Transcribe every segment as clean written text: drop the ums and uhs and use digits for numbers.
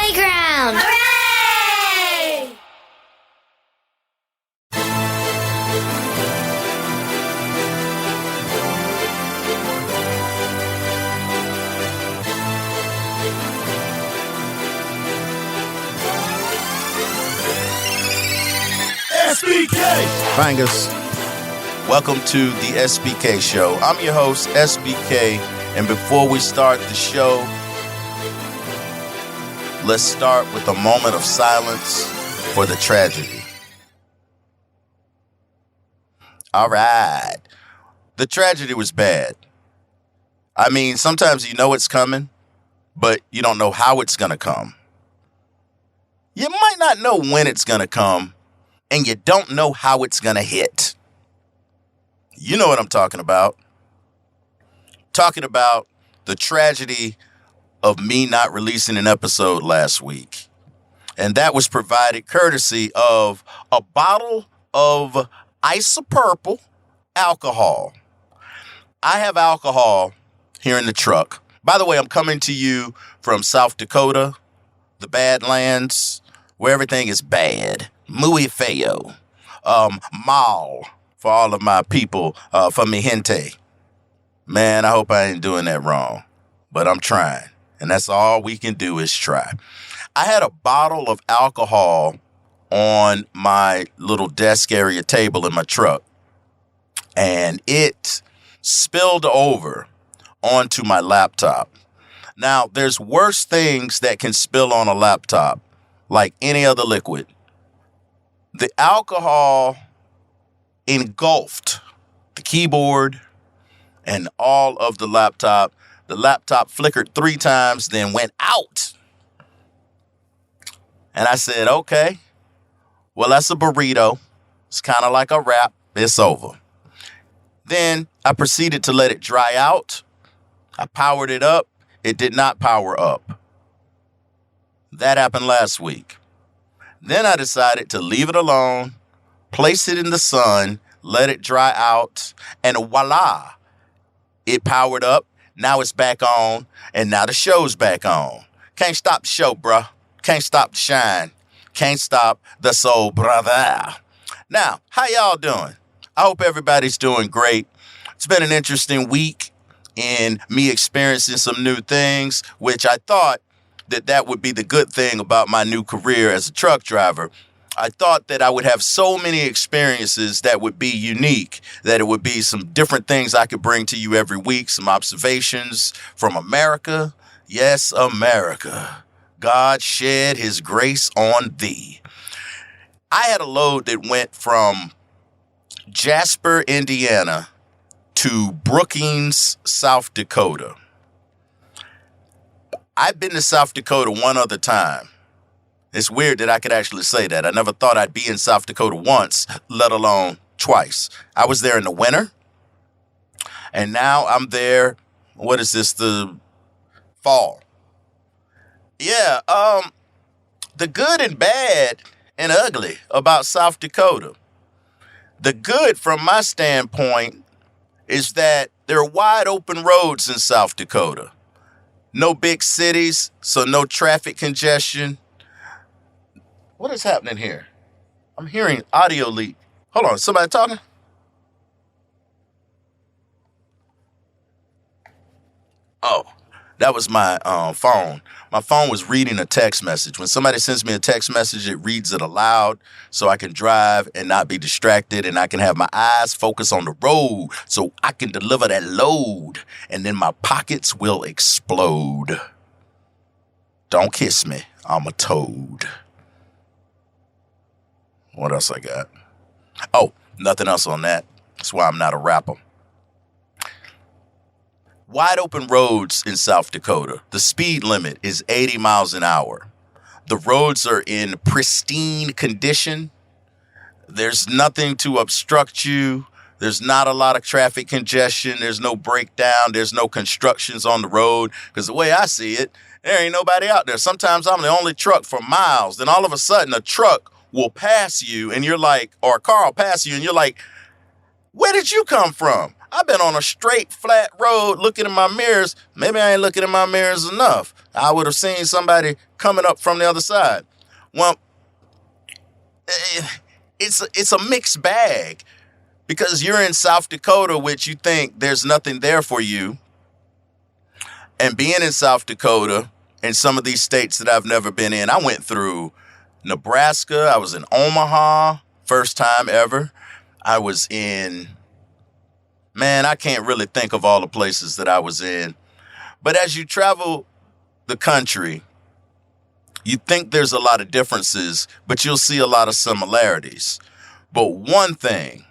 playground! Hooray! SBK! Bangers. Welcome to the SBK show. I'm your host, SBK, and before we start the show, let's start with a moment of silence for the tragedy. All right. The tragedy was bad. I mean, sometimes you know it's coming, but you don't know how it's going to come. You might not know when it's going to come, and you don't know how it's going to hit. You know what I'm talking about. Talking about the tragedy of me not releasing an episode last week. And that was provided courtesy of a bottle of isopurple alcohol. I have alcohol here in the truck. By the way, I'm coming to you from South Dakota, the Badlands, where everything is bad. Muy feo. Mal. For all of my people, for mi gente. Man, I hope I ain't doing that wrong, but I'm trying. And that's all we can do is try. I had a bottle of alcohol on my little desk area table in my truck, and it spilled over onto my laptop. Now, there's worse things that can spill on a laptop, like any other liquid. The alcohol engulfed the keyboard and all of the laptop. The laptop flickered 3 times, then went out. And I said, okay, well, that's a burrito. It's kind of like a wrap. It's over. Then I proceeded to let it dry out. I powered it up. It did not power up. That happened last week. Then I decided to leave it alone, place it in the sun, let it dry out, and voila, it powered up. Now it's back on, and now the show's back on. Can't stop the show, bruh. Can't stop the shine. Can't stop the soul, brother. Now, how y'all doing? I hope everybody's doing great. It's been an interesting week in me experiencing some new things, which I thought that would be the good thing about my new career as a truck driver. I thought that I would have so many experiences that would be unique, that it would be some different things I could bring to you every week, some observations from America. Yes, America. God shed his grace on thee. I had a load that went from Jasper, Indiana to Brookings, South Dakota. I've been to South Dakota one other time. It's weird that I could actually say that. I never thought I'd be in South Dakota once, let alone twice. I was there in the winter, and now I'm there, what is this, the fall. Yeah, the good and bad and ugly about South Dakota. The good, from my standpoint, is that there are wide open roads in South Dakota. No big cities, so no traffic congestion. What is happening here? I'm hearing audio leak. Hold on, somebody talking? Oh, that was my phone. My phone was reading a text message. When somebody sends me a text message, it reads it aloud so I can drive and not be distracted, and I can have my eyes focus on the road so I can deliver that load, and then my pockets will explode. Don't kiss me. I'm a toad. What else I got? Oh, nothing else on that. That's why I'm not a rapper. Wide open roads in South Dakota. The speed limit is 80 miles an hour. The roads are in pristine condition. There's nothing to obstruct you. There's not a lot of traffic congestion. There's no breakdown. There's no constructions on the road. Because the way I see it, there ain't nobody out there. Sometimes I'm the only truck for miles. Then all of a sudden a truck will pass you and you're like, or a car will pass you and you're like, where did you come from? I've been on a straight, flat road looking in my mirrors. Maybe I ain't looking in my mirrors enough. I would have seen somebody coming up from the other side. Well, it's a mixed bag because you're in South Dakota, which you think there's nothing there for you. And being in South Dakota and some of these states that I've never been in, I went through Nebraska. I was in Omaha, first time ever. I was in, man, I can't really think of all the places that I was in. But as you travel the country, you think there's a lot of differences, but you'll see a lot of similarities. But one thing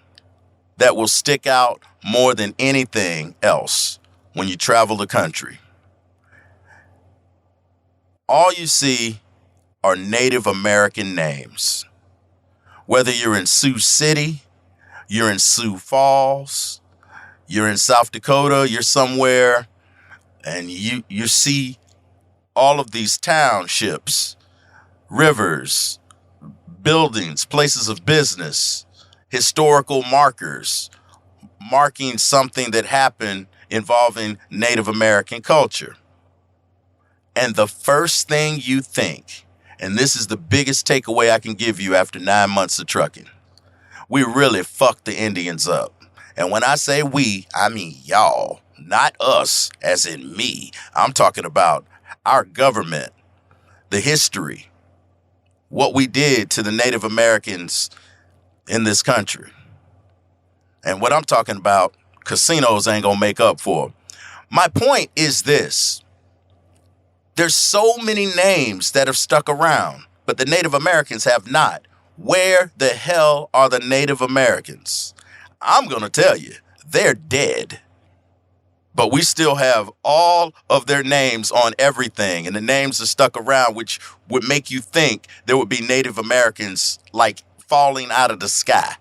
that will stick out more than anything else when you travel the country, all you see are Native American names. Whether you're in Sioux City, you're in Sioux Falls, you're in South Dakota, you're somewhere, and you see all of these townships, rivers, buildings, places of business, historical markers, marking something that happened involving Native American culture. And the first thing you think, and this is the biggest takeaway I can give you after 9 months of trucking, we really fucked the Indians up. And when I say we, I mean y'all, not us, as in me. I'm talking about our government, the history, what we did to the Native Americans in this country. And what I'm talking about, casinos ain't gonna make up for. My point is this. There's so many names that have stuck around, but the Native Americans have not. Where the hell are the Native Americans? I'm going to tell you, they're dead. But we still have all of their names on everything, and the names are stuck around, which would make you think there would be Native Americans like falling out of the sky.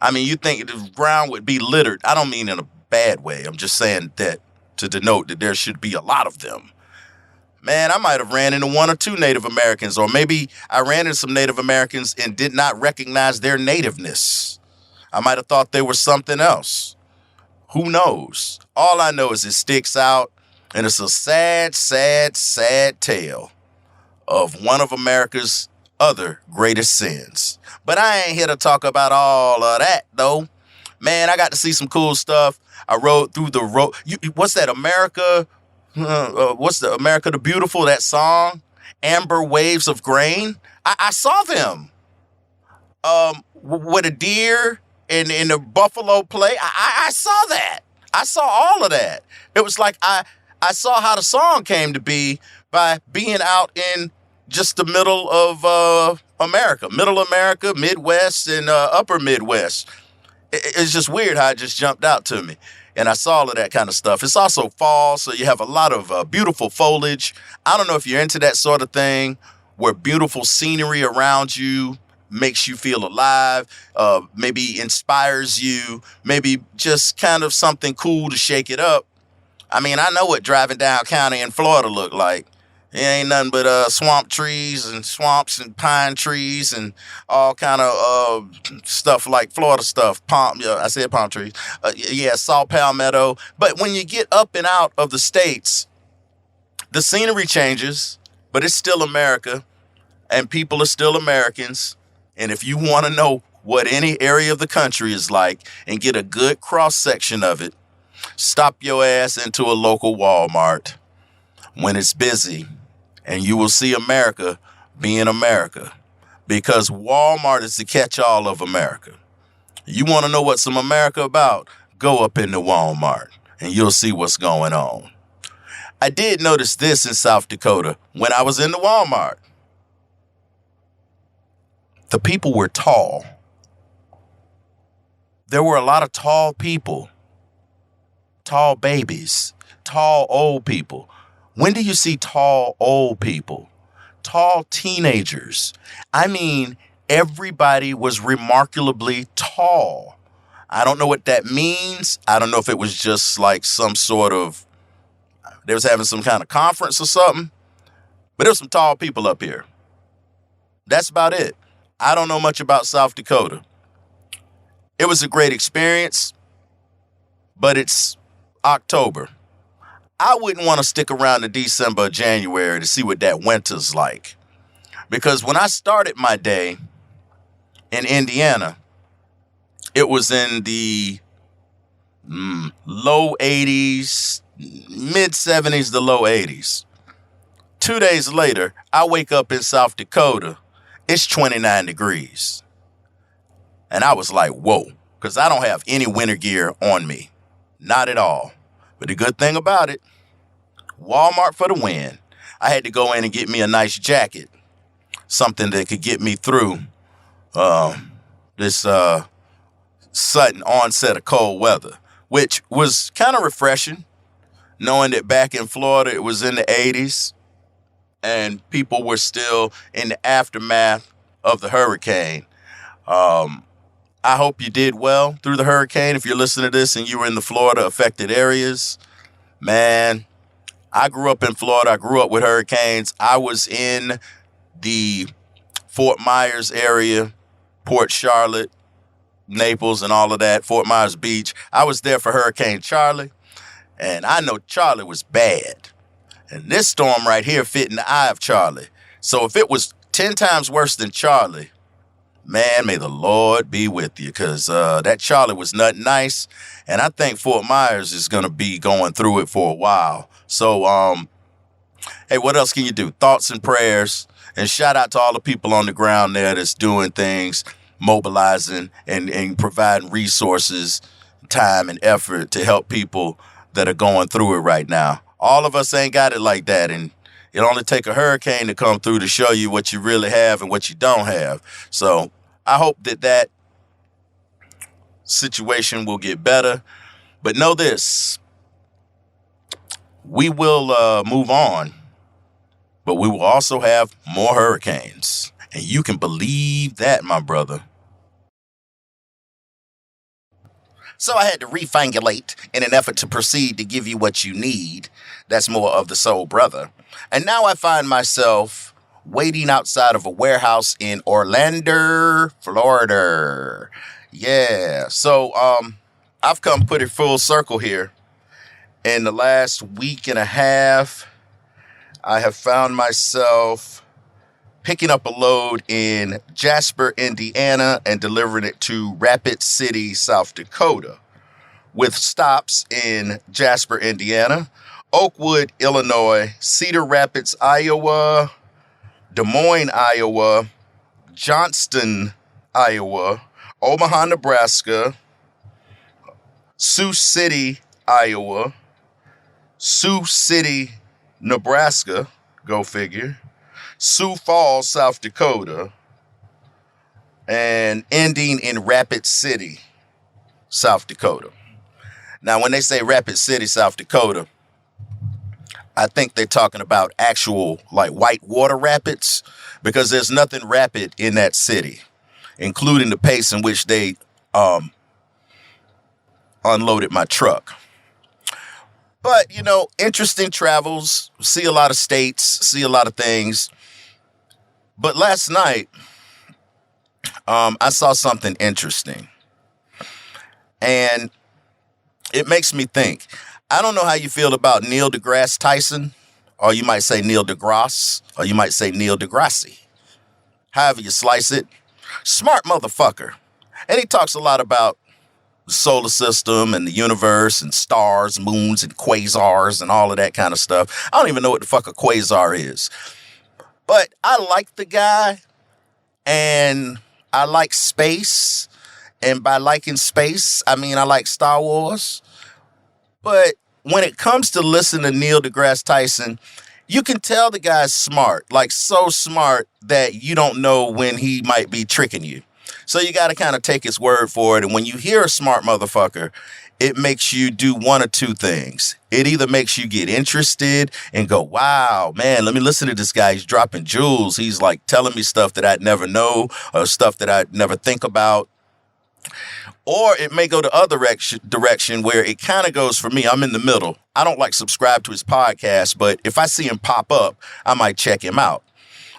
I mean, you think the ground would be littered. I don't mean in a bad way. I'm just saying that to denote that there should be a lot of them. Man, I might have ran into one or two Native Americans, or maybe I ran into some Native Americans and did not recognize their nativeness. I might have thought they were something else. Who knows? All I know is it sticks out, and it's a sad, sad, sad tale of one of America's other greatest sins. But I ain't here to talk about all of that, though. Man, I got to see some cool stuff. I rode through the road. What's that, America? What's the America the Beautiful, that song, Amber Waves of Grain? I saw them with a deer and the buffalo play. I saw that. I saw all of that. It was like I saw how the song came to be by being out in just the middle of America, middle America, Midwest, and upper Midwest. It's just weird how it just jumped out to me. And I saw all of that kind of stuff. It's also fall, so you have a lot of beautiful foliage. I don't know if you're into that sort of thing, where beautiful scenery around you makes you feel alive, maybe inspires you, maybe just kind of something cool to shake it up. I mean, I know what driving down county in Florida looked like. It ain't nothing but swamp trees and swamps and pine trees and all kind of stuff like Florida stuff. I said palm trees. Salt palmetto. But when you get up and out of the states, the scenery changes, but it's still America, and people are still Americans. And if you want to know what any area of the country is like and get a good cross section of it, stop your ass into a local Walmart when it's busy. And you will see America being America, because Walmart is the catch-all of America. You want to know what some America about? Go up into Walmart and you'll see what's going on. I did notice this in South Dakota when I was in the Walmart. The people were tall. There were a lot of tall people, tall babies, tall old people. When do you see tall old people? Tall teenagers? I mean, everybody was remarkably tall. I don't know what that means. I don't know if it was just like some sort of, they was having some kind of conference or something. But there's some tall people up here. That's about it. I don't know much about South Dakota. It was a great experience, but it's October. I wouldn't want to stick around to December or January to see what that winter's like. Because when I started my day in Indiana, it was in the low 80s, mid 70s to low 80s. 2 days later, I wake up in South Dakota. It's 29 degrees. And I was like, whoa, because I don't have any winter gear on me. Not at all. But the good thing about it, Walmart for the win. I had to go in and get me a nice jacket. Something that could get me through this sudden onset of cold weather, which was kind of refreshing, knowing that back in Florida it was in the 80s and people were still in the aftermath of the hurricane. I hope you did well through the hurricane. If you're listening to this and you were in the Florida affected areas, man, I grew up in Florida. I grew up with hurricanes. I was in the Fort Myers area, Port Charlotte, Naples, and all of that, Fort Myers Beach. I was there for Hurricane Charlie, and I know Charlie was bad. And this storm right here fit in the eye of Charlie. So if it was 10 times worse than Charlie, man, may the Lord be with you, because that Charlie was not nice, and I think Fort Myers is going to be going through it for a while. So, hey, what else can you do? Thoughts and prayers, and shout out to all the people on the ground there that's doing things, mobilizing and providing resources, time, and effort to help people that are going through it right now. All of us ain't got it like that, and it only take a hurricane to come through to show you what you really have and what you don't have. So I hope that situation will get better. But know this, we will move on, but we will also have more hurricanes. And you can believe that, my brother. So I had to refangulate in an effort to proceed to give you what you need. That's more of the soul brother. And now I find myself waiting outside of a warehouse in Orlando, Florida. Yeah. So I've come pretty full circle here. In the last week and a half, I have found myself picking up a load in Jasper, Indiana, and delivering it to Rapid City, South Dakota, with stops in Jasper, Indiana, Oakwood, Illinois, Cedar Rapids, Iowa, Des Moines, Iowa, Johnston, Iowa, Omaha, Nebraska, Sioux City, Iowa, Sioux City, Nebraska, go figure, Sioux Falls, South Dakota, and ending in Rapid City, South Dakota. Now, when they say Rapid City, South Dakota, I think they're talking about actual, like, white water rapids, because there's nothing rapid in that city, including the pace in which they unloaded my truck. But, you know, interesting travels, see a lot of states, see a lot of things. But last night, I saw something interesting, and it makes me think. I don't know how you feel about Neil deGrasse Tyson, or you might say Neil deGrasse, or you might say Neil deGrasse. However you slice it, smart motherfucker. And he talks a lot about the solar system and the universe and stars, moons, and quasars and all of that kind of stuff. I don't even know what the fuck a quasar is. But I like the guy, and I like space. And by liking space, I mean I like Star Wars. But when it comes to listening to Neil deGrasse Tyson, you can tell the guy's smart, like so smart that you don't know when he might be tricking you. So you got to kind of take his word for it. And when you hear a smart motherfucker, it makes you do one or two things. It either makes you get interested and go, wow, man, let me listen to this guy. He's dropping jewels. He's like telling me stuff that I'd never know or stuff that I'd never think about. Or it may go the other direction where it kind of goes for me. I'm in the middle. I don't like subscribe to his podcast, but if I see him pop up, I might check him out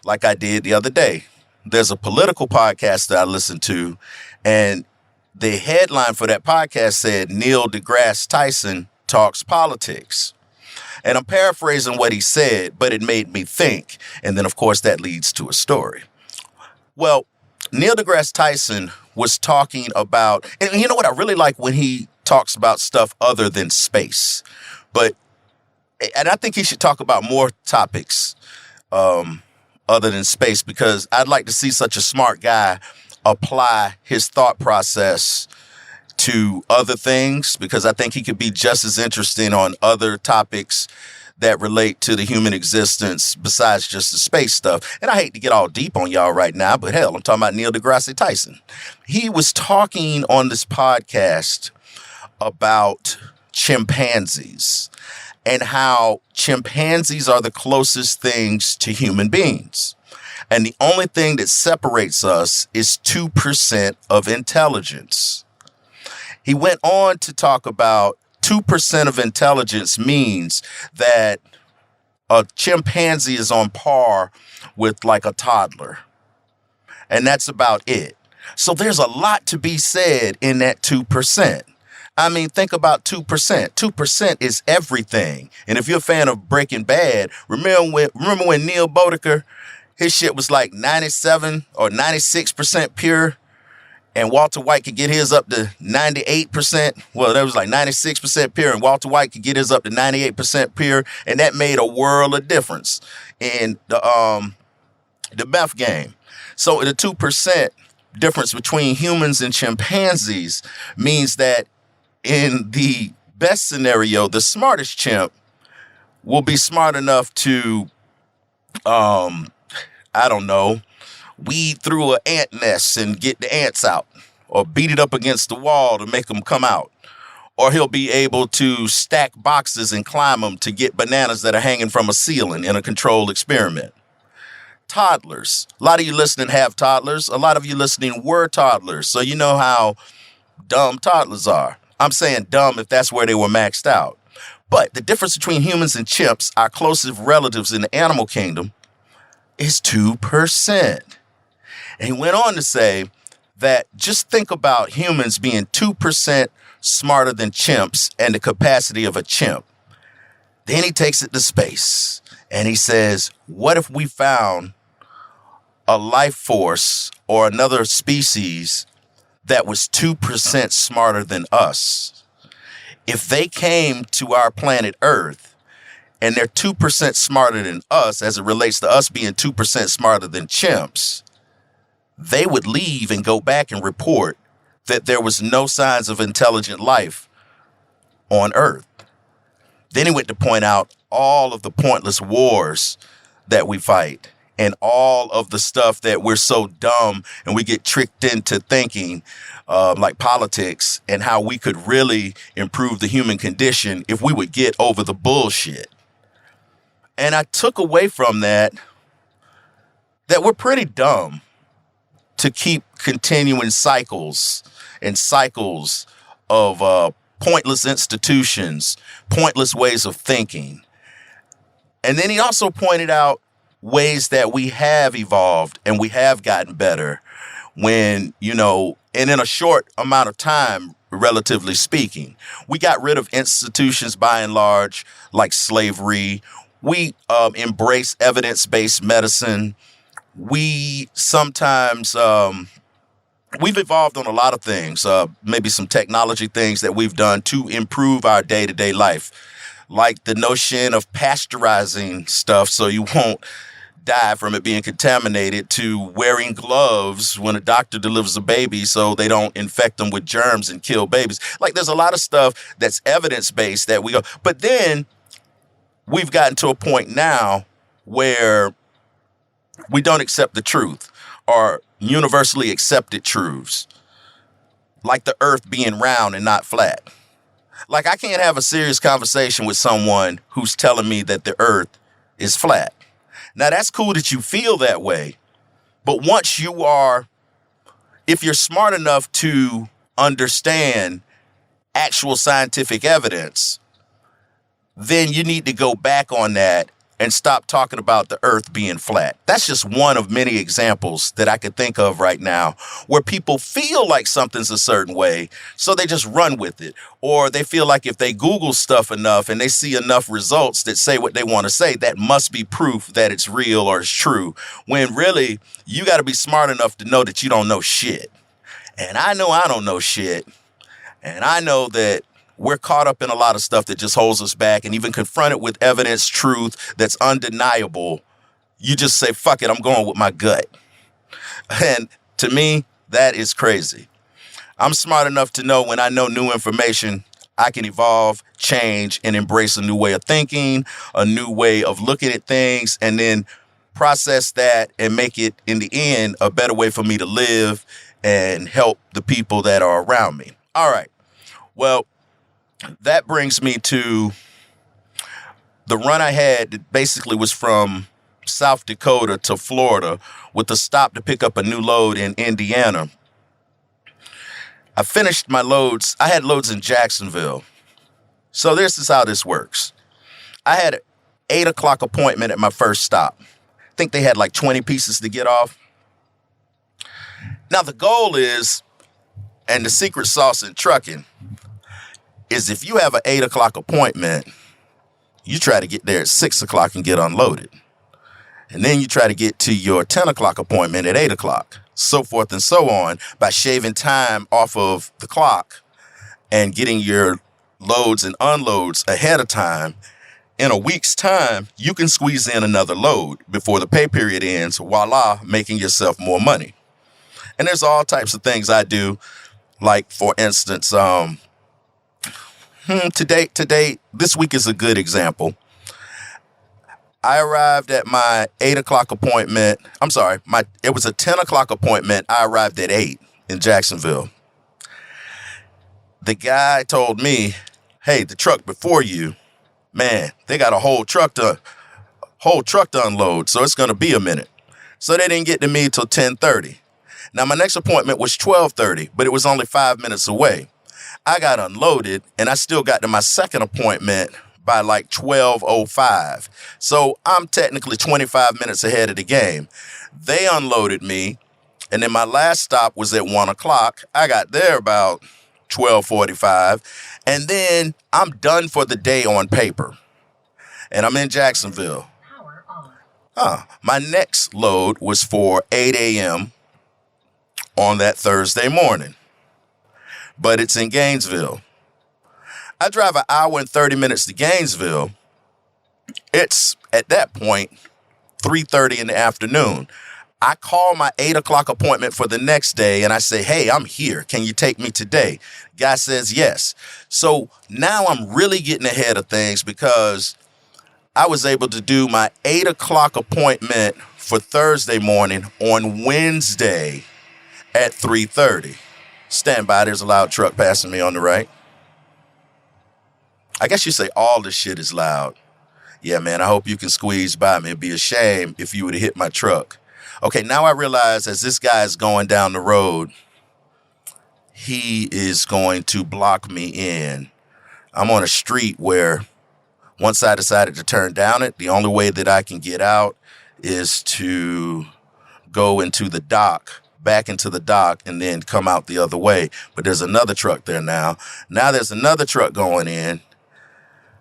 like I did the other day. There's a political podcast that I listen to, and the headline for that podcast said Neil deGrasse Tyson talks politics. And I'm paraphrasing what he said, but it made me think. And then, of course, that leads to a story. Well, Neil deGrasse Tyson was talking about, and you know what I really like when he talks about stuff other than space. And I think he should talk about more topics other than space, because I'd like to see such a smart guy apply his thought process to other things, because I think he could be just as interesting on other topics that relate to the human existence besides just the space stuff. And I hate to get all deep on y'all right now, but hell, I'm talking about Neil deGrasse Tyson. He was talking on this podcast about chimpanzees and how chimpanzees are the closest things to human beings. And the only thing that separates us is 2% of intelligence. He went on to talk about 2% of intelligence means that a chimpanzee is on par with like a toddler. And that's about it. So there's a lot to be said in that 2%. I mean, think about 2%. 2% is everything. And if you're a fan of Breaking Bad, remember when Neil Bodeker, his shit was like 97 or 96% pure, and Walter White could get his up to 98%. Well, that was like 96% pure, and Walter White could get his up to 98% pure, and that made a world of difference in the meth game. So the 2% difference between humans and chimpanzees means that in the best scenario, the smartest chimp will be smart enough to, weed through an ant nest and get the ants out, or beat it up against the wall to make them come out. Or he'll be able to stack boxes and climb them to get bananas that are hanging from a ceiling in a controlled experiment. Toddlers. A lot of you listening have toddlers. A lot of you listening were toddlers. So you know how dumb toddlers are. I'm saying dumb if that's where they were maxed out. But the difference between humans and chimps, our closest relatives in the animal kingdom, is 2%. And he went on to say that just think about humans being 2% smarter than chimps and the capacity of a chimp. Then he takes it to space and he says, what if we found a life force or another species that was 2% smarter than us? If they came to our planet Earth and they're 2% smarter than us as it relates to us being 2% smarter than chimps, they would leave and go back and report that there was no signs of intelligent life on Earth. Then he went to point out all of the pointless wars that we fight and all of the stuff that we're so dumb and we get tricked into thinking, like politics, and how we could really improve the human condition if we would get over the bullshit. And I took away from that we're pretty dumb to keep continuing cycles and cycles of pointless institutions, pointless ways of thinking. And then he also pointed out ways that we have evolved and we have gotten better when, and in a short amount of time, relatively speaking. We got rid of institutions by and large, like slavery. We embrace evidence-based medicine. We sometimes, we've evolved on a lot of things, maybe some technology things that we've done to improve our day-to-day life, like the notion of pasteurizing stuff so you won't die from it being contaminated, to wearing gloves when a doctor delivers a baby so they don't infect them with germs and kill babies. Like, there's a lot of stuff that's evidence-based that we go, but then we've gotten to a point now where we don't accept the truth or universally accepted truths, like the earth being round and not flat. Like, I can't have a serious conversation with someone who's telling me that the earth is flat. Now, that's cool that you feel that way. But once if you're smart enough to understand actual scientific evidence, then you need to go back on that and stop talking about the earth being flat. That's just one of many examples that I could think of right now where people feel like something's a certain way, so they just run with it. Or they feel like if they Google stuff enough and they see enough results that say what they want to say, that must be proof that it's real or it's true. When really, you got to be smart enough to know that you don't know shit. And I know I don't know shit. And I know that we're caught up in a lot of stuff that just holds us back, and even confronted with evidence, truth that's undeniable, you just say, fuck it, I'm going with my gut. And to me, that is crazy. I'm smart enough to know when I know new information, I can evolve, change, and embrace a new way of thinking, a new way of looking at things, and then process that and make it, in the end, a better way for me to live and help the people that are around me. All right. Well, that brings me to the run I had that basically was from South Dakota to Florida with a stop to pick up a new load in Indiana. I finished my loads. I had loads in Jacksonville. So this is how this works. I had an 8 o'clock appointment at my first stop. I think they had like 20 pieces to get off. Now the goal is, and the secret sauce in trucking, is if you have an 8 o'clock appointment, you try to get there at 6 o'clock and get unloaded. And then you try to get to your 10 o'clock appointment at 8 o'clock, so forth and so on, by shaving time off of the clock and getting your loads and unloads ahead of time. In a week's time, you can squeeze in another load before the pay period ends, voila, making yourself more money. And there's all types of things I do, like, for instance, Today, this week is a good example. I arrived at my 8 o'clock appointment. It was a 10 o'clock appointment. I arrived at 8 in Jacksonville. The guy told me, hey, the truck before you, man, they got a whole truck to unload, so it's going to be a minute. So they didn't get to me till 10:30. Now, my next appointment was 12:30, but it was only 5 minutes away. I got unloaded, and I still got to my second appointment by like 12:05. So I'm technically 25 minutes ahead of the game. They unloaded me, and then my last stop was at 1 o'clock. I got there about 12:45, and then I'm done for the day on paper. And I'm in Jacksonville. My next load was for 8 a.m. on that Thursday morning. But it's in Gainesville. I drive an hour and 30 minutes to Gainesville. It's, at that point, 3:30 in the afternoon. I call my 8 o'clock appointment for the next day, and I say, hey, I'm here. Can you take me today? Guy says yes. So now I'm really getting ahead of things because I was able to do my 8 o'clock appointment for Thursday morning on Wednesday at 3:30. Stand by, there's a loud truck passing me on the right. I guess you say all this shit is loud. Yeah, man, I hope you can squeeze by me. It'd be a shame if you were to hit my truck. Okay, now I realize as this guy is going down the road, he is going to block me in. I'm on a street where once I decided to turn down it, the only way that I can get out is to go into the dock, back into the dock, and then come out the other way. But there's another truck there now. Now there's another truck going in.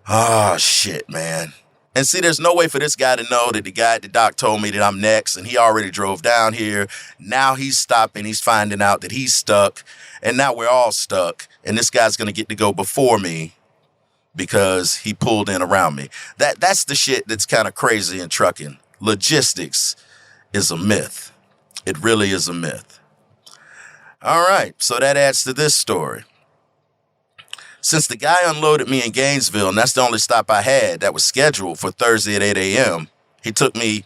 Oh, shit, man. And see, there's no way for this guy to know that the guy at the dock told me that I'm next, and he already drove down here. Now he's stopping. He's finding out that he's stuck, and now we're all stuck, and this guy's going to get to go before me because he pulled in around me. That's the shit that's kind of crazy in trucking. Logistics is a myth. It really is a myth. All right, so that adds to this story. Since the guy unloaded me in Gainesville, and that's the only stop I had that was scheduled for Thursday at 8 a.m., he took me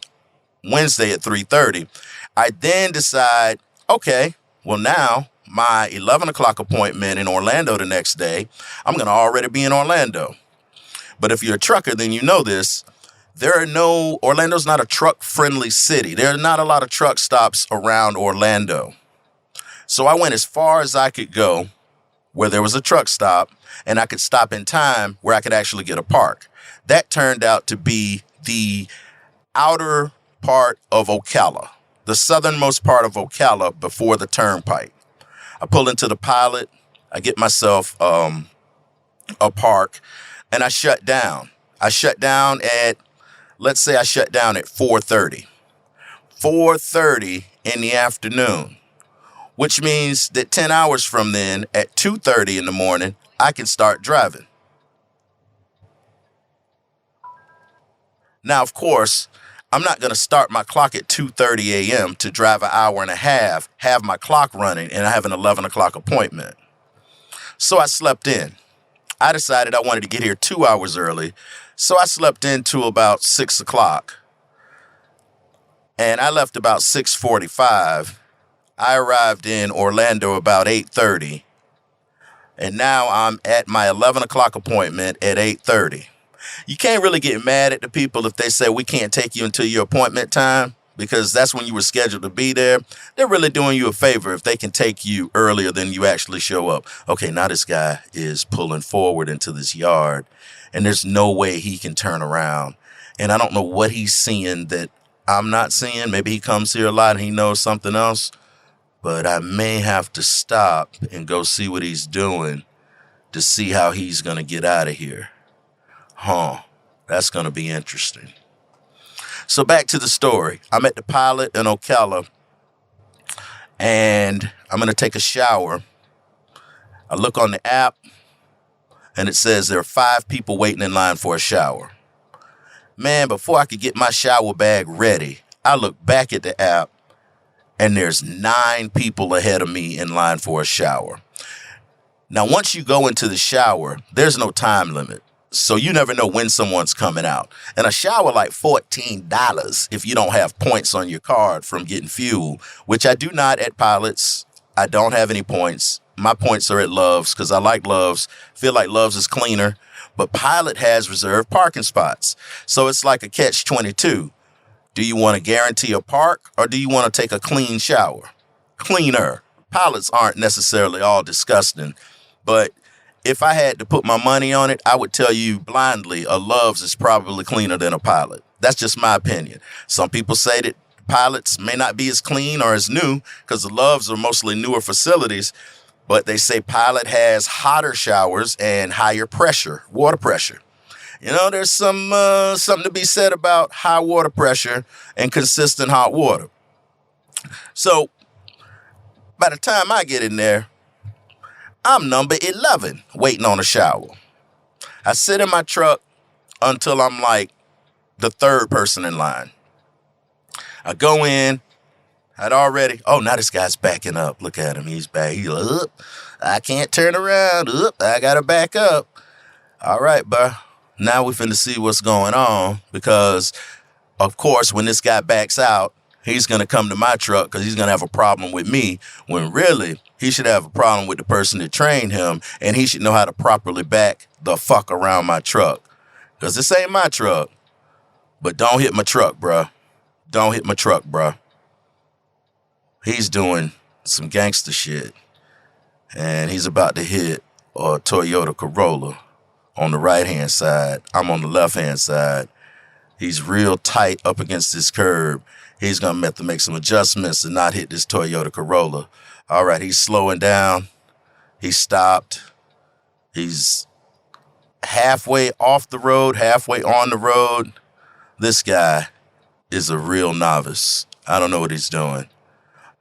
Wednesday at 3:30. I then decide, okay, well now my 11 o'clock appointment in Orlando the next day, I'm going to already be in Orlando. But if you're a trucker, then you know this. Orlando's not a truck-friendly city. There are not a lot of truck stops around Orlando. So I went as far as I could go where there was a truck stop, and I could stop in time where I could actually get a park. That turned out to be the outer part of Ocala, the southernmost part of Ocala before the turnpike. I pull into the Pilot. I get myself a park, and I shut down. I shut down at, let's say I shut down at 4:30. 4:30 in the afternoon, which means that 10 hours from then at 2:30 in the morning, I can start driving. Now, of course, I'm not going to start my clock at 2:30 a.m. to drive an hour and a half, have my clock running, and I have an 11 o'clock appointment. So I slept in. I decided I wanted to get here 2 hours early, so I slept in till about 6 o'clock. And I left about 6:45. I arrived in Orlando about 8:30. And now I'm at my 11 o'clock appointment at 8:30. You can't really get mad at the people if they say we can't take you until your appointment time, because that's when you were scheduled to be there. They're really doing you a favor if they can take you earlier than you actually show up. Okay, now this guy is pulling forward into this yard, and there's no way he can turn around. And I don't know what he's seeing that I'm not seeing. Maybe he comes here a lot and he knows something else. But I may have to stop and go see what he's doing to see how he's going to get out of here. That's going to be interesting. So back to the story. I'm at the Pilot in Ocala, and I'm going to take a shower. I look on the app, and it says there are 5 people waiting in line for a shower. Man, before I could get my shower bag ready, I look back at the app, and there's 9 people ahead of me in line for a shower. Now, once you go into the shower, there's no time limit. So you never know when someone's coming out. And a shower like $14 if you don't have points on your card from getting fuel, which I do not at Pilots. I don't have any points. My points are at Love's because I like Love's. Feel like Love's is cleaner. But Pilot has reserved parking spots. So it's like a catch-22. Do you want to guarantee a park, or do you want to take a clean shower? Cleaner. Pilots aren't necessarily all disgusting, but if I had to put my money on it, I would tell you blindly a Love's is probably cleaner than a Pilot. That's just my opinion. Some people say that Pilots may not be as clean or as new because the Love's are mostly newer facilities, but they say Pilot has hotter showers and higher pressure, water pressure. You know, there's something to be said about high water pressure and consistent hot water. So by the time I get in there, I'm number 11 waiting on a shower. I sit in my truck until I'm like the 3rd person in line. I go in. Now this guy's backing up. Look at him. He's back. He's like, I can't turn around. I got to back up. All right, bro. Now we finna see what's going on because, of course, when this guy backs out, he's going to come to my truck because he's going to have a problem with me when really he should have a problem with the person that trained him, and he should know how to properly back the fuck around my truck because this ain't my truck. But don't hit my truck, bruh. Don't hit my truck, bruh. He's doing some gangster shit, and he's about to hit a Toyota Corolla on the right-hand side. I'm on the left-hand side. He's real tight up against this curb. He's going to have to make some adjustments to not hit this Toyota Corolla. All right, he's slowing down. He stopped. He's halfway off the road, halfway on the road. This guy is a real novice. I don't know what he's doing.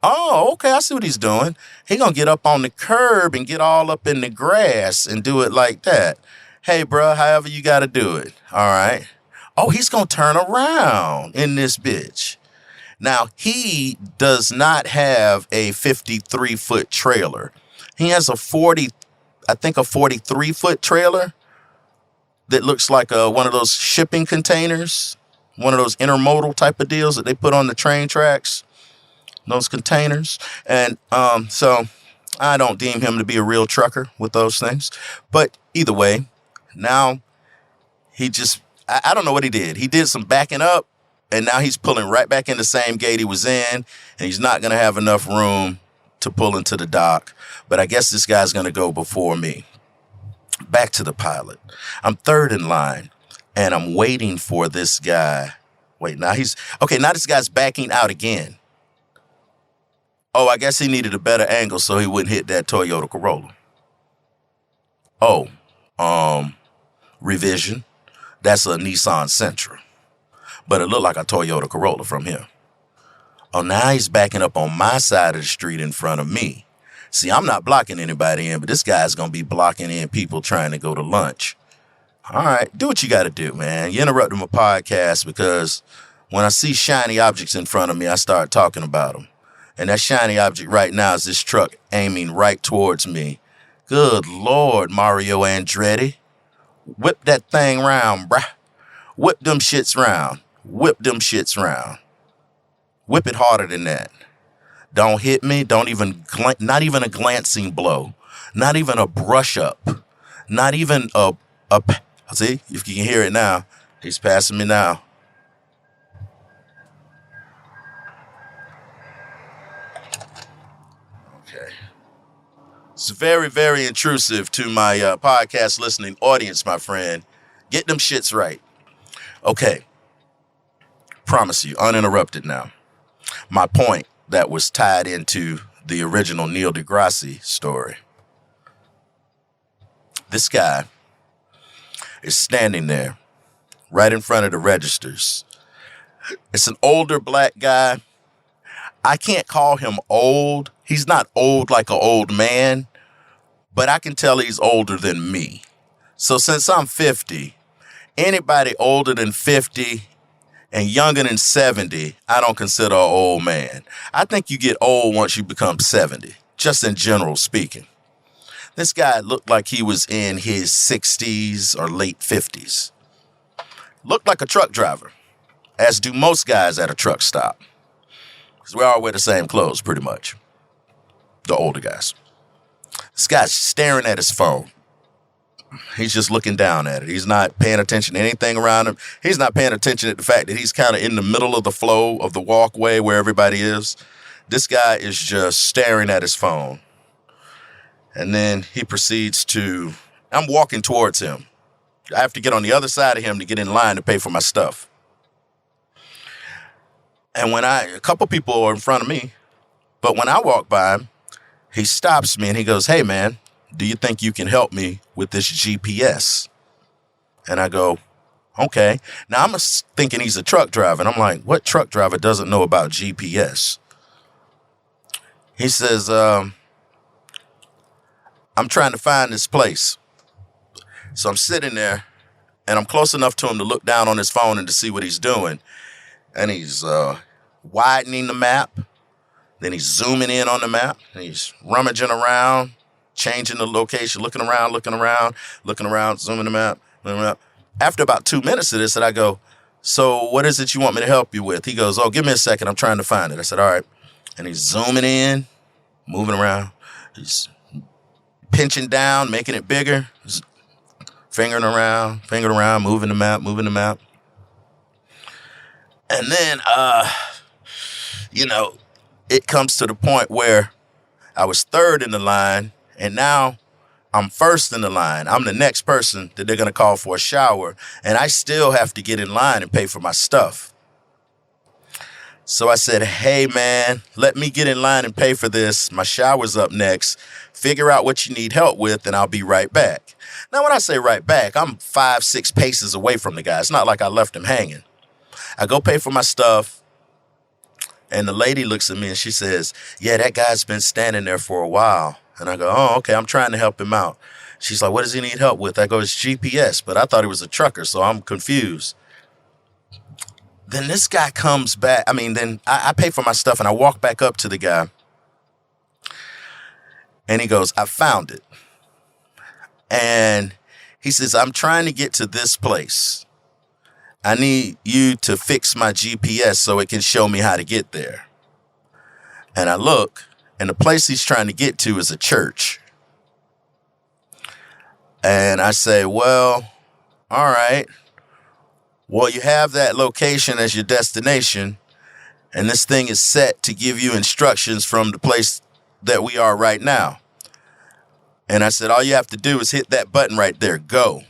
Oh, okay, I see what he's doing. He's going to get up on the curb and get all up in the grass and do it like that. Hey, bro, however you got to do it. All right. Oh, he's going to turn around in this bitch. Now, he does not have a 53-foot trailer. He has a 43-foot trailer that looks like one of those shipping containers, one of those intermodal type of deals that they put on the train tracks, those containers. And so I don't deem him to be a real trucker with those things. But either way, now he just, I don't know what he did. He did some backing up. And now he's pulling right back in the same gate he was in, and he's not going to have enough room to pull into the dock. But I guess this guy's going to go before me. Back to the Pilot. I'm 3rd in line. And I'm waiting for this guy. Wait, now now this guy's backing out again. Oh, I guess he needed a better angle so he wouldn't hit that Toyota Corolla. Oh, revision. That's a Nissan Sentra. But it looked like a Toyota Corolla from here. Oh, now he's backing up on my side of the street in front of me. See, I'm not blocking anybody in, but this guy's going to be blocking in people trying to go to lunch. All right, do what you got to do, man. You interrupted my podcast because when I see shiny objects in front of me, I start talking about them. And that shiny object right now is this truck aiming right towards me. Good Lord, Mario Andretti. Whip that thing round, bruh. Whip them shits round. Whip them shits round. Whip it harder than that. Don't hit me. Don't even, not even a glancing blow. Not even a brush up. Not even see, if you can hear it now, he's passing me now. Okay. It's very, very intrusive to my podcast listening audience, my friend. Get them shits right. Okay. Promise you, uninterrupted now. My point that was tied into the original Neil deGrasse story. This guy is standing there right in front of the registers. It's an older black guy. I can't call him old. He's not old like an old man, but I can tell he's older than me. So since I'm 50, anybody older than 50 and younger than 70, I don't consider an old man. I think you get old once you become 70, just in general speaking. This guy looked like he was in his 60s or late 50s. Looked like a truck driver, as do most guys at a truck stop. Because we all wear the same clothes, pretty much. The older guys. This guy's staring at his phone. He's just looking down at it. He's not paying attention to anything around him. He's not paying attention to the fact that he's kind of in the middle of the flow of the walkway where everybody is. This guy is just staring at his phone. And then he proceeds to, I'm walking towards him. I have to get on the other side of him to get in line to pay for my stuff. And a couple people are in front of me, but when I walk by him, he stops me and he goes, "Hey man, do you think you can help me with this GPS?" And I go, "Okay." Now I'm thinking he's a truck driver. And I'm like, what truck driver doesn't know about GPS? He says, "I'm trying to find this place." So I'm sitting there and I'm close enough to him to look down on his phone and to see what he's doing. And he's widening the map. Then he's zooming in on the map. And he's rummaging around, changing the location, looking around, zooming the map. After about 2 minutes of this, I go, "So what is it you want me to help you with?" He goes, "Oh, give me a second. I'm trying to find it." I said, "All right." And he's zooming in, moving around. He's pinching down, making it bigger. He's fingering around, moving the map. And then, it comes to the point where I was third in the line, and now I'm first in the line. I'm the next person that they're going to call for a shower, and I still have to get in line and pay for my stuff. So I said, "Hey, man, let me get in line and pay for this. My shower's up next. Figure out what you need help with, and I'll be right back." Now, when I say right back, I'm 5-6 paces away from the guy. It's not like I left him hanging. I go pay for my stuff, and the lady looks at me and she says, "Yeah, that guy's been standing there for a while." And I go, "Oh, okay, I'm trying to help him out." She's like, "What does he need help with?" I go, "It's GPS," but I thought he was a trucker, so I'm confused. Then this guy comes back. I pay for my stuff and I walk back up to the guy. And he goes, "I found it." And he says, "I'm trying to get to this place. I need you to fix my GPS so it can show me how to get there." And I look, and the place he's trying to get to is a church. And I say, "Well, all right. Well, you have that location as your destination, and this thing is set to give you instructions from the place that we are right now." And I said, "All you have to do is hit that button right there, go."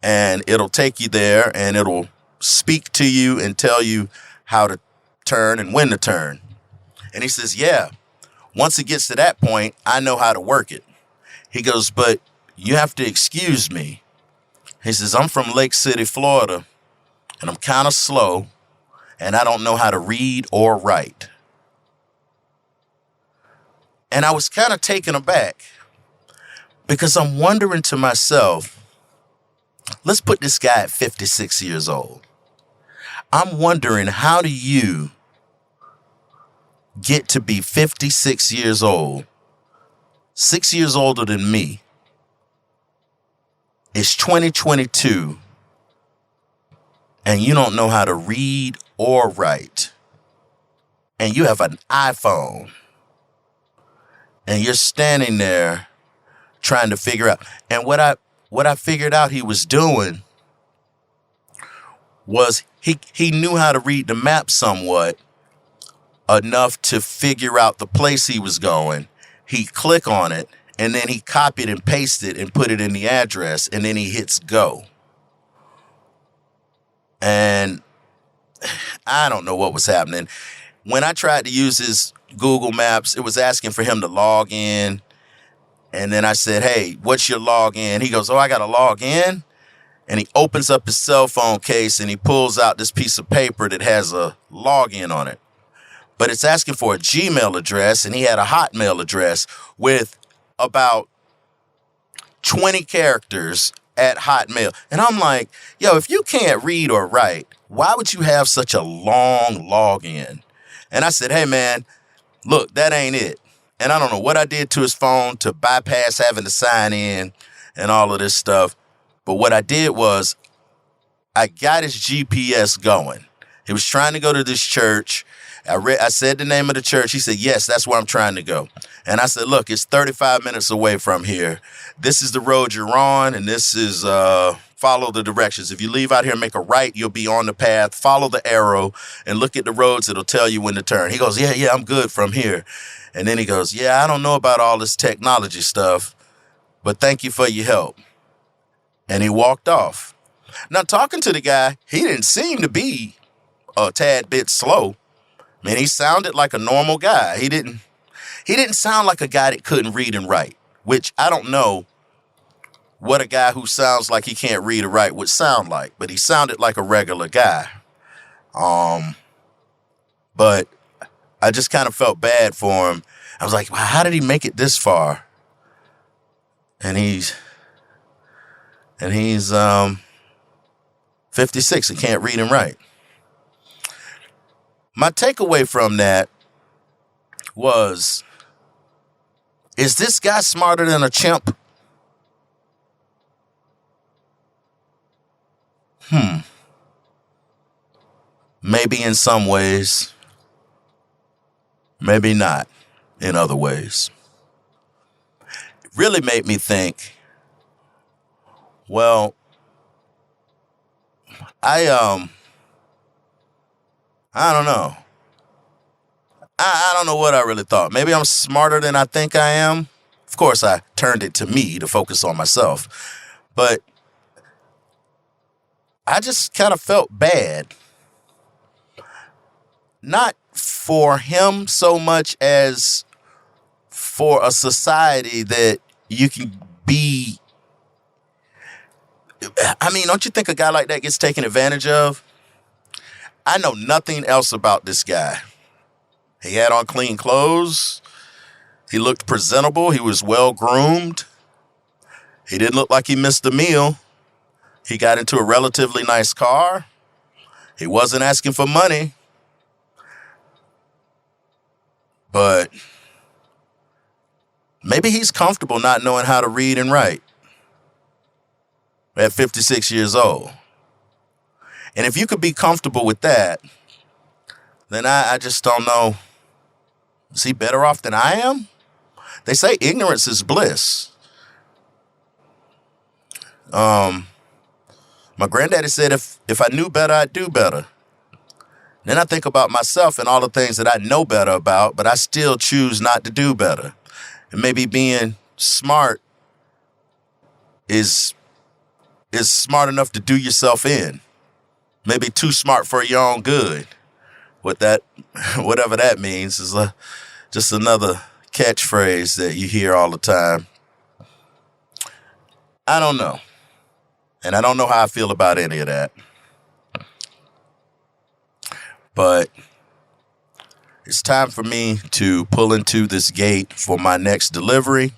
and it'll take you there, and it'll speak to you and tell you how to turn and when to turn. And he says, yeah, once it gets to that point, I know how to work it. He goes, but you have to excuse me. He says, I'm from Lake City, Florida, and I'm kind of slow, and I don't know how to read or write. And I was kind of taken aback because I'm wondering to myself, let's put this guy at 56 years old. I'm wondering, how do you get to be 56 years old, 6 years older than me? It's 2022, and you don't know how to read or write, and you have an iPhone, and you're standing there trying to figure out. And what I figured out he was doing was he knew how to read the map somewhat, enough to figure out the place he was going. He'd click on it, and then he copied and pasted and put it in the address, and then he hits go. And I don't know what was happening. When I tried to use his Google Maps, it was asking for him to log in. And then I said, hey, what's your login? He goes, oh, I got to log in. And he opens up his cell phone case and he pulls out this piece of paper that has a login on it. But it's asking for a Gmail address, and he had a Hotmail address with about 20 characters at Hotmail. And I'm like, yo, if you can't read or write, why would you have such a long login? And I said, hey, man, look, that ain't it. And I don't know what I did to his phone to bypass having to sign in and all of this stuff. But what I did was I got his GPS going. He was trying to go to this church. I said the name of the church. He said, yes, that's where I'm trying to go. And I said, look, it's 35 minutes away from here. This is the road you're on, and this is follow the directions. If you leave out here and make a right, you'll be on the path. Follow the arrow and look at the roads. It'll tell you when to turn. He goes, yeah, I'm good from here. And then he goes, yeah, I don't know about all this technology stuff, but thank you for your help. And he walked off. Now, talking to the guy, he didn't seem to be a tad bit slow. I mean, he sounded like a normal guy. He didn't sound like a guy that couldn't read and write, which I don't know what a guy who sounds like he can't read or write would sound like, but he sounded like a regular guy. But I just kind of felt bad for him. I was like, wow, how did he make it this far? And he's 56 and can't read and write. My takeaway from that was, is this guy smarter than a chimp? Maybe in some ways, maybe not in other ways. It really made me think, well, I don't know. I don't know what I really thought. Maybe I'm smarter than I think I am. Of course, I turned it to me to focus on myself. But I just kind of felt bad. Not for him so much as for a society that you can be. I mean, don't you think a guy like that gets taken advantage of? I know nothing else about this guy. He had on clean clothes. He looked presentable. He was well groomed. He didn't look like he missed a meal. He got into a relatively nice car. He wasn't asking for money. But maybe he's comfortable not knowing how to read and write at 56 years old. And if you could be comfortable with that, then I just don't know. Is he better off than I am? They say ignorance is bliss. My granddaddy said if I knew better, I'd do better. Then I think about myself and all the things that I know better about, but I still choose not to do better. And maybe being smart is is smart enough to do yourself in. Maybe too smart for your own good. Whatever that means is just another catchphrase that you hear all the time. I don't know. And I don't know how I feel about any of that. But it's time for me to pull into this gate for my next delivery.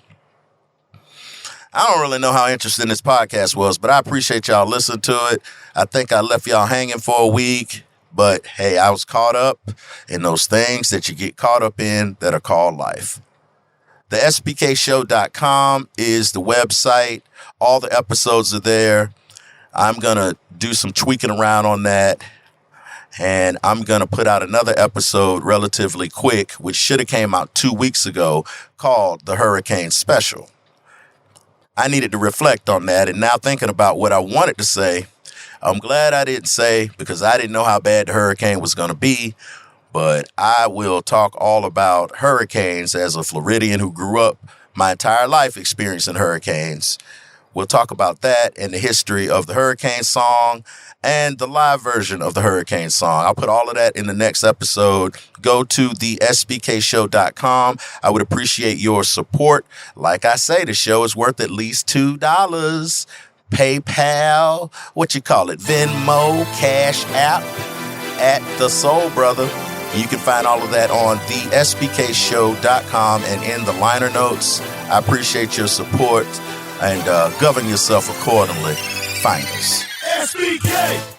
I don't really know how interesting this podcast was, but I appreciate y'all listening to it. I think I left y'all hanging for a week, but hey, I was caught up in those things that you get caught up in that are called life. The SBKshow.com is the website. All the episodes are there. I'm going to do some tweaking around on that, and I'm going to put out another episode relatively quick, which should have came out 2 weeks ago, called The Hurricane Special. I needed to reflect on that, and now thinking about what I wanted to say, I'm glad I didn't say, because I didn't know how bad the hurricane was going to be, but I will talk all about hurricanes as a Floridian who grew up my entire life experiencing hurricanes. We'll talk about that and the history of the hurricane song and the live version of the hurricane song. I'll put all of that in the next episode. Go to the SBKshow.com. I would appreciate your support. Like I say, the show is worth at least $2. PayPal, Venmo, Cash App, at The Soul Brother. You can find all of that on the SBKshow.com and in the liner notes. I appreciate your support, and govern yourself accordingly. Find us. SBK!